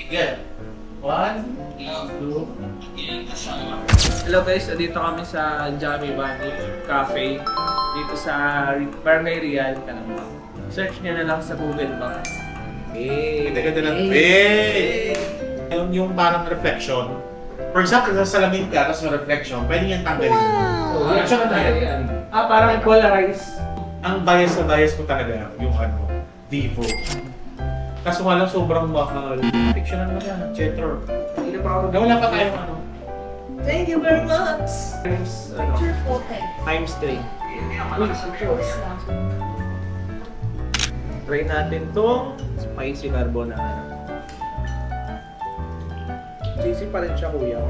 Good. 1, 2. Hello guys, dito kami sa Jammy Bunny Cafe dito sa Barangay Real, Calamba. Search nyo na lang sa Google Maps. Ganda-ganda lang. Yung parang reflection. For example, sa salamin ka, tapos may reflection, pwede yan tanggalin. So, Reflection na tayo. parang polarized. Ang bias na bias ko talaga, yung Vivo. Kaso nga lang sobrang mahal. Fiction na naman yan, Chetor. Wala pa tayong Thank you very much. Times 3. Try natin tong spicy carbonara. Cheesy pa rin siya, kuya.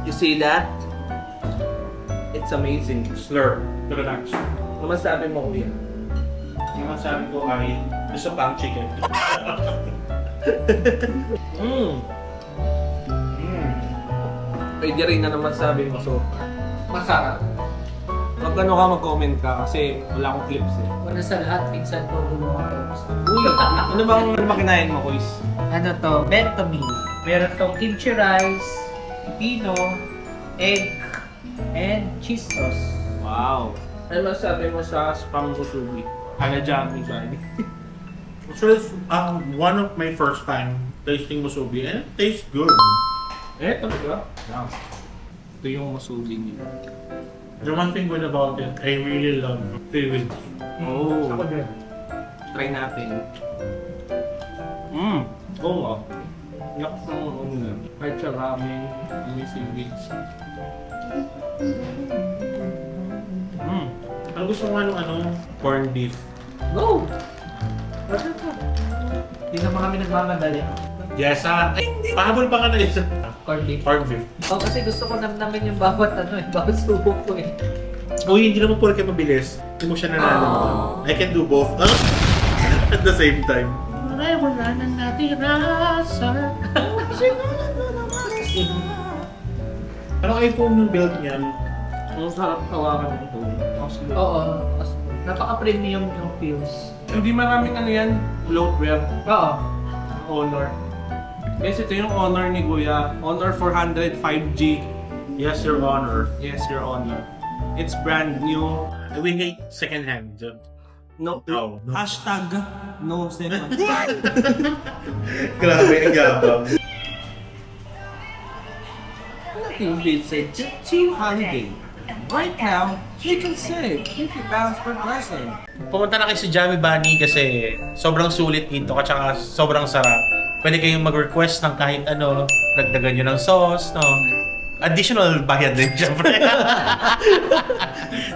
You see that? It's amazing. slur to the max. Ano masabi mo, kuya? Yung masabi ko ay, gusto pa ang chicken. Pwede rin na naman sabi mo, so masarap. Mag-ano ka, mag-comment ka kasi wala akong clips eh. Una sa lahat, minsan ko gumawa. Uy, ano bang kinain mo, Kuis? Ano to? Bento meal. Meron tong kimchi rice, pipino, egg, and cheese sauce. Wow. Ano masabi mo sa spam musubi? Kaya Jammy Bunny. So it's one of my first time tasting musubi and it tastes good. Eh, talaga? Wow. Ito yung musubi niya. The one thing good about it, I really love seaweed. Oh. Ako din. Try natin. Oo nga. Yak ng ano. Kahit sa ramen, may seaweed. Ang gusto ko corned beef. Go! Hindi naman kami nagmamadali. Yes, pahabol pa nga na isa. Corned beef. Corned beef. Oh, kasi gusto ko namnamin yung bawat bawat subo ko eh. Uy, hindi naman porke mabilis. Hindi mo siya nalalaman. I can do both at the same time. Ay, wala na natin rasa. Anong iPhone yung build niyan? Ang sarap tawakan ito. Oo. Napaka-premium yung feels. Hindi maraming ano yan, bloatware. Oo. Honor. Guys, ito yung Honor ni Kuya. Honor 400 5G. Yes, Your Honor. Yes, Your Honor. It's brand new. We hate second hand. No. No. Hashtag no second. Grabe, ang gabang. Nothing beats a Jet2 holiday. Right now, you can save 50 pounds per person. Pumunta na kayo sa Jammy Bunny kasi sobrang sulit dito at saka sobrang sarap. Pwede kayong mag-request ng kahit ano, dagdagan nyo ng sauce, no? Additional bayad din, syempre.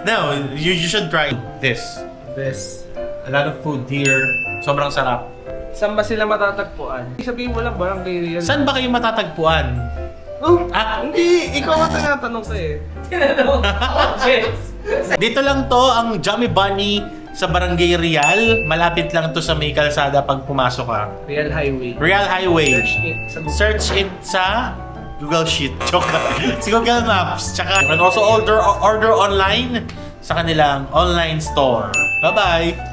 No, you should try this. A lot of food here. Sobrang sarap. Saan ba sila matatagpuan? Sabihin mo lang, Barangay Real. Saan ba kayo matatagpuan? Oh, hindi! Ikaw ang tinatanong ko eh. Dito lang to ang Jammy Bunny sa Barangay Real. Malapit lang to sa may kalsada pag pumasok ka. Real Highway. Real Highway. Search it sa Google. Search it sa Google Sheet. Joke lang. Sa Google Maps. Tsaka, you can also order online sa kanilang online store. Bye-bye!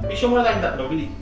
Issue mo na tayong tatlo, Billy.